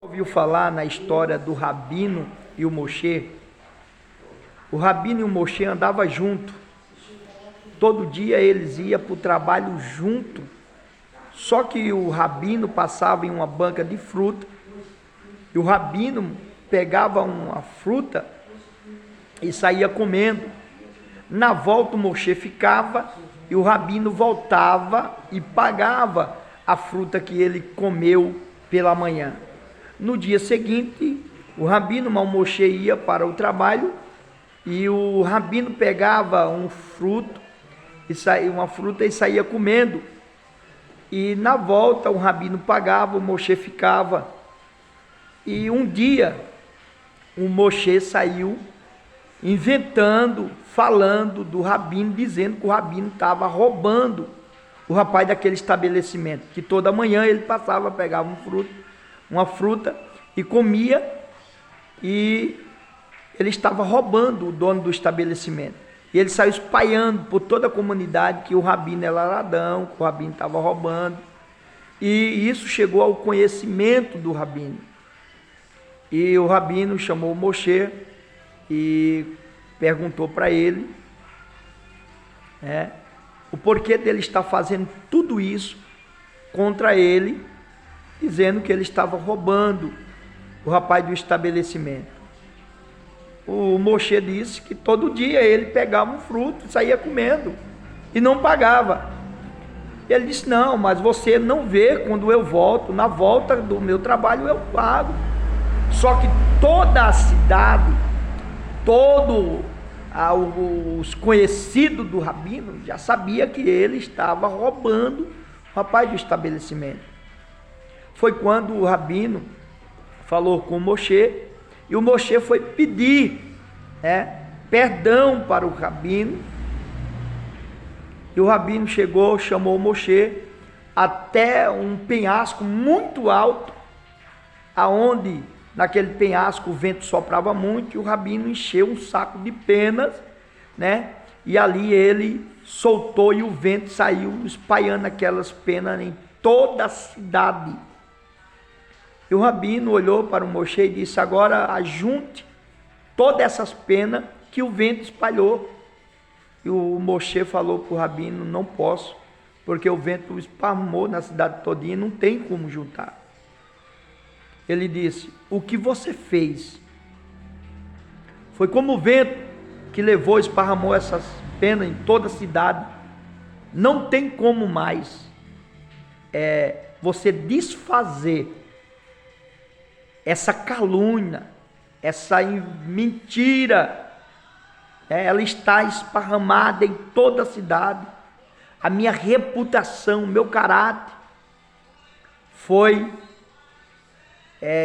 Ouviu falar na história do Rabino e o Moshe? O Rabino e o Moshe andavam junto. Todo dia eles iam para o trabalho junto. Só que o Rabino passava em uma banca de fruta e o Rabino pegava uma fruta e saía comendo. Na volta o Moshe ficava e o Rabino voltava e pagava a fruta que ele comeu pela manhã. No dia seguinte, o Rabino, o Moshe ia para o trabalho e o Rabino pegava uma fruta e saía comendo. E na volta o Rabino pagava, o Moshe ficava. E um dia o Moshe saiu inventando, falando do Rabino, dizendo que o Rabino estava roubando o rapaz daquele estabelecimento, que toda manhã ele passava, pegava uma fruta e comia, e ele estava roubando o dono do estabelecimento. E ele saiu espalhando por toda a comunidade que o Rabino era ladrão, que o Rabino estava roubando. E isso chegou ao conhecimento do Rabino. E o Rabino chamou o Moshe e perguntou para ele o porquê dele estar fazendo tudo isso contra ele, dizendo que ele estava roubando o rapaz do estabelecimento. O Moshe disse que todo dia ele pegava um fruto e saía comendo e não pagava. Ele disse: não, mas você não vê quando eu volto, na volta do meu trabalho eu pago. Só que toda a cidade, todos os conhecidos do Rabino já sabia que ele estava roubando o rapaz do estabelecimento. Foi quando o Rabino falou com o Moshe, e o Moshe foi pedir perdão para o Rabino. E o Rabino chegou, chamou o Moshe até um penhasco muito alto, aonde naquele penhasco o vento soprava muito, e o Rabino encheu um saco de penas, e ali ele soltou e o vento saiu espalhando aquelas penas em toda a cidade. E o Rabino olhou para o Moshe e disse: agora ajunte todas essas penas que o vento espalhou. E o Moshe falou para o Rabino: não posso, porque o vento esparramou na cidade todinha, não tem como juntar. Ele disse: o que você fez foi como o vento que levou, esparramou essas penas em toda a cidade. Não tem como mais você desfazer essa calúnia, essa mentira. Ela está esparramada em toda a cidade. A minha reputação, o meu caráter foi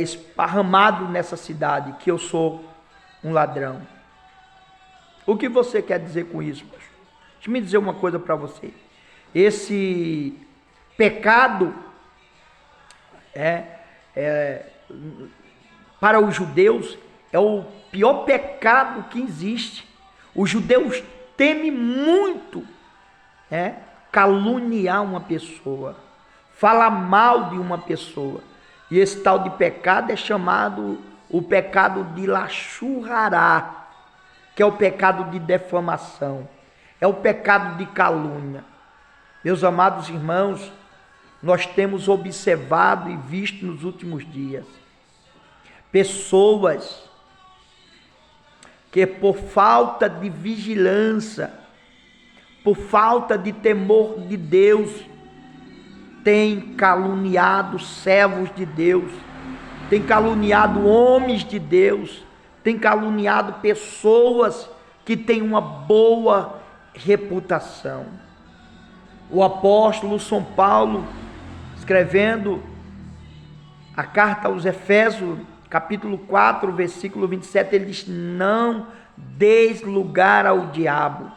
esparramado nessa cidade, que eu sou um ladrão. O que você quer dizer com isso, pastor? Deixa me dizer uma coisa para você. Esse pecado para os judeus é o pior pecado que existe. Os judeus temem muito caluniar uma pessoa, falar mal de uma pessoa. E esse tal de pecado é chamado o pecado de Lashon Hará, que é o pecado de defamação, é o pecado de calúnia. Meus amados irmãos, nós temos observado e visto nos últimos dias pessoas que, por falta de vigilância, por falta de temor de Deus, têm caluniado servos de Deus, têm caluniado homens de Deus, têm caluniado pessoas que têm uma boa reputação. O apóstolo São Paulo, escrevendo a carta aos Efésios, capítulo 4, versículo 27, ele diz: não deis lugar ao diabo.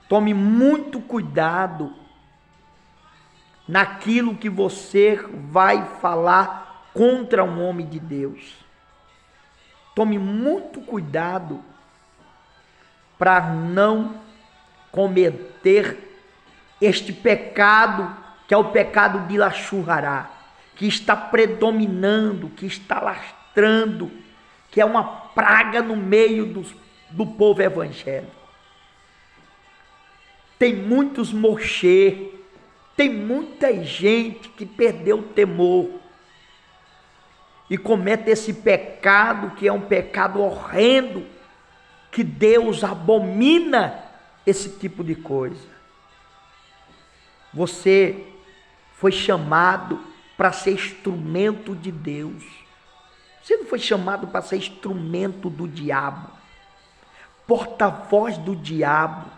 Tome muito cuidado naquilo que você vai falar contra um homem de Deus. Tome muito cuidado para não cometer este pecado, que é o pecado de Lashon Hará, que está predominando, que está lastrando, que é uma praga no meio do povo evangélico. Tem muitos mochê, tem muita gente que perdeu o temor e comete esse pecado, que é um pecado horrendo, que Deus abomina esse tipo de coisa. Você foi chamado para ser instrumento de Deus. Você não foi chamado para ser instrumento do diabo, porta-voz do diabo.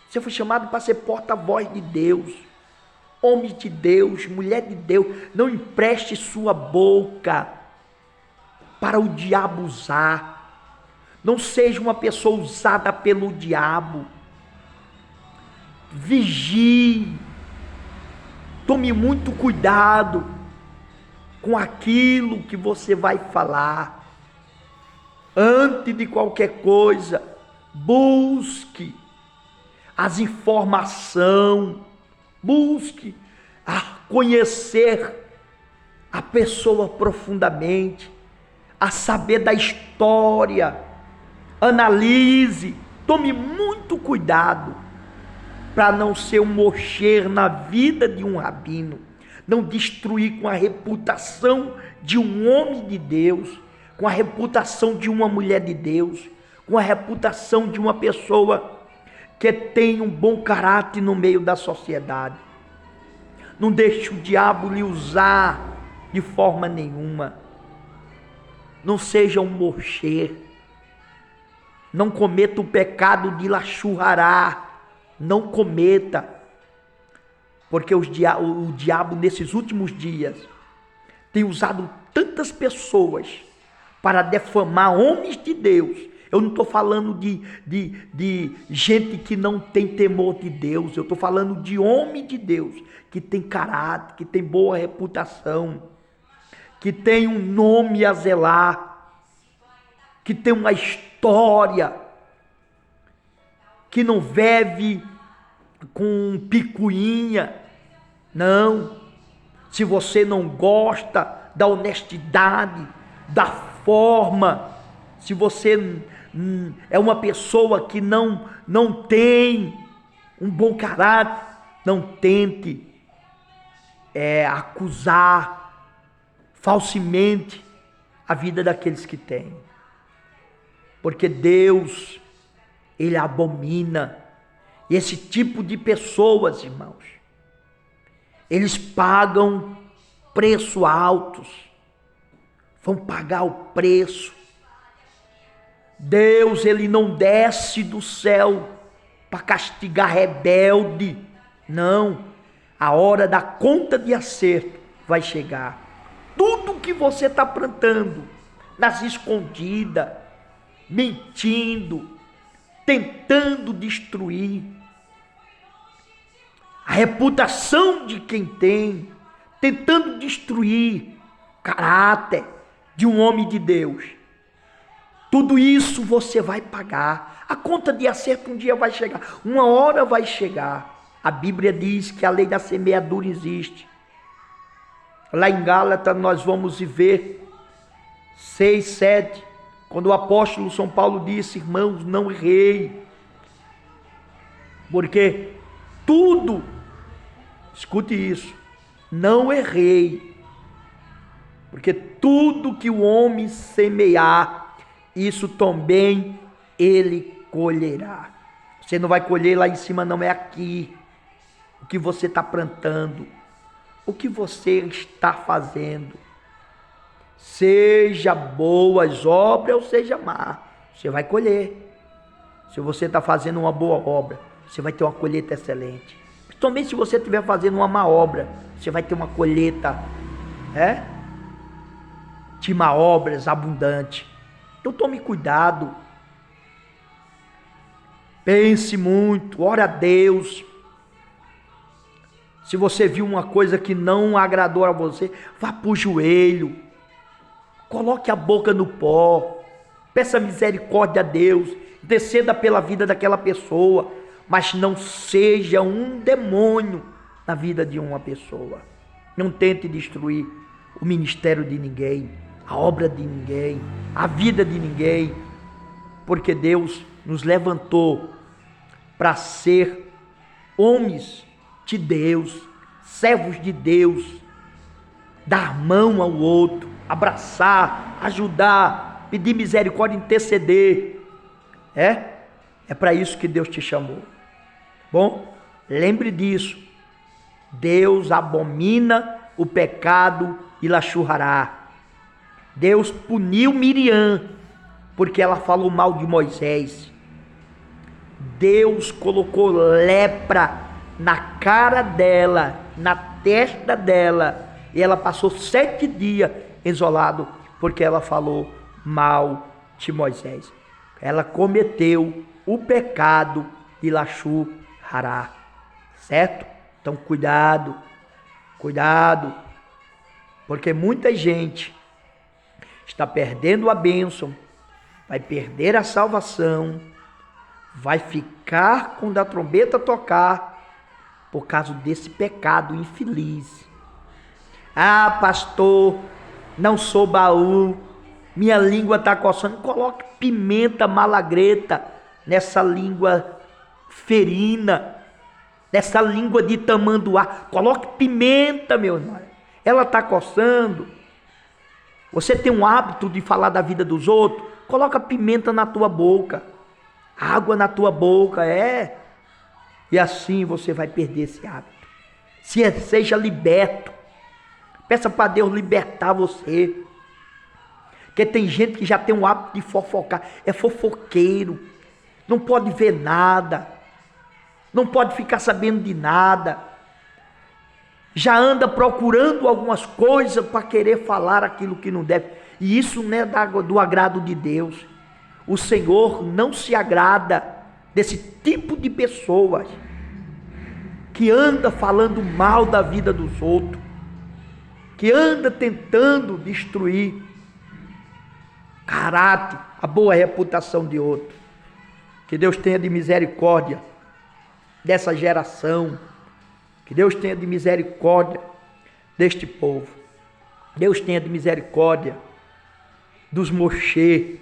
Você foi chamado para ser porta-voz de Deus. Homem de Deus, mulher de Deus, não empreste sua boca para o diabo usar. Não seja uma pessoa usada pelo diabo. Vigie. Tome muito cuidado com aquilo que você vai falar. Antes de qualquer coisa, busque as informações, busque a conhecer a pessoa profundamente, a saber da história, analise, tome muito cuidado para não ser um mocher na vida de um rabino, não destruir com a reputação de um homem de Deus, com a reputação de uma mulher de Deus, com a reputação de uma pessoa que tem um bom caráter no meio da sociedade. Não deixe o diabo lhe usar de forma nenhuma. Não seja um mocher. Não cometa o pecado de lachurrará. Não cometa. Porque o diabo nesses últimos dias tem usado tantas pessoas para defamar homens de Deus. Eu não estou falando de gente que não tem temor de Deus. Eu estou falando de homem de Deus, que tem caráter, que tem boa reputação, que tem um nome a zelar, que tem uma história, que não vive com picuinha. Não. Se você não gosta da honestidade, da forma, se você é uma pessoa que não tem um bom caráter, não tente acusar falsamente a vida daqueles que têm. Porque Deus, Ele abomina esse tipo de pessoas, irmãos. Eles pagam preço altos, vão pagar o preço. Deus, Ele não desce do céu para castigar rebelde. Não. A hora da conta de acerto vai chegar. Tudo que você está plantando nas escondidas, mentindo, tentando destruir a reputação de quem tem, tentando destruir o caráter de um homem de Deus. Tudo isso você vai pagar. A conta de acerto um dia vai chegar. Uma hora vai chegar. A Bíblia diz que a lei da semeadura existe. Lá em Gálatas nós vamos ver 6, 7, quando o apóstolo São Paulo disse: irmãos, não errei. Porque tudo, escute isso, não errei. Porque tudo que o homem semear, isso também ele colherá. Você não vai colher lá em cima, não, é aqui. O que você está plantando, o que você está fazendo, seja boas obras ou seja má, você vai colher. Se você está fazendo uma boa obra, você vai ter uma colheita excelente. Também se você estiver fazendo uma má obra, você vai ter uma colheita de má obras abundante. Então tome cuidado, pense muito, ore a Deus. Se você viu uma coisa que não agradou a você, vá para o joelho, coloque a boca no pó, peça misericórdia a Deus, interceda pela vida daquela pessoa, mas não seja um demônio na vida de uma pessoa. Não tente destruir o ministério de ninguém, a obra de ninguém, a vida de ninguém, porque Deus nos levantou para ser homens de Deus, servos de Deus, dar mão ao outro, abraçar, ajudar, pedir misericórdia, interceder. É para isso que Deus te chamou. Bom, lembre disso. Deus abomina o pecado e lachurrará. Deus puniu Miriam porque ela falou mal de Moisés. Deus colocou lepra na cara dela, na testa dela, e ela passou 7 dias isolado porque ela falou mal de Moisés. Ela cometeu o pecado de lachurrará, certo? Então cuidado, porque muita gente está perdendo a bênção, vai perder a salvação, vai ficar quando a trombeta tocar, por causa desse pecado infeliz. Ah, pastor, não sou baú, minha língua está coçando. Coloque pimenta malagreta nessa língua ferina, nessa língua de tamanduá. Coloque pimenta, meu irmão. Ela está coçando. Você tem um hábito de falar da vida dos outros? Coloca pimenta na tua boca, água na tua boca, e assim você vai perder esse hábito. Seja liberto. Peça para Deus libertar você. Porque tem gente que já tem um hábito de fofocar. É fofoqueiro. Não pode ver nada. Não pode ficar sabendo de nada. Já anda procurando algumas coisas para querer falar aquilo que não deve. E isso não é do agrado de Deus. O Senhor não se agrada desse tipo de pessoas que anda falando mal da vida dos outros, que anda tentando destruir caráter, a boa reputação de outro. Que Deus tenha de misericórdia dessa geração, que Deus tenha de misericórdia deste povo, Deus tenha de misericórdia dos mochê,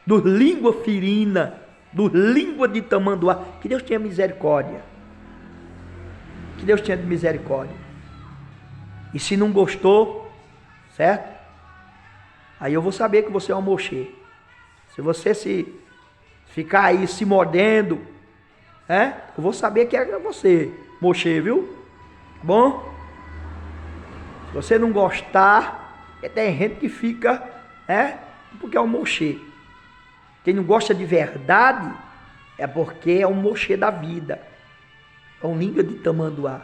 dos língua ferina, dos língua de tamanduá. Que Deus tenha misericórdia, que Deus tenha de misericórdia. E se não gostou, certo? Aí eu vou saber que você é um mochê. Se você se ficar aí se mordendo, eu vou saber que é você, mochê, viu? Bom? Se você não gostar, tem gente que fica, porque é um mochê. Quem não gosta de verdade é porque é um mochê da vida. É um língua de tamanduá.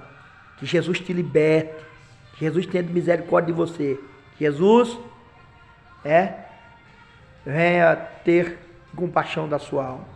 Que Jesus te liberte. Que Jesus tenha misericórdia de você. Que Jesus venha ter compaixão da sua alma.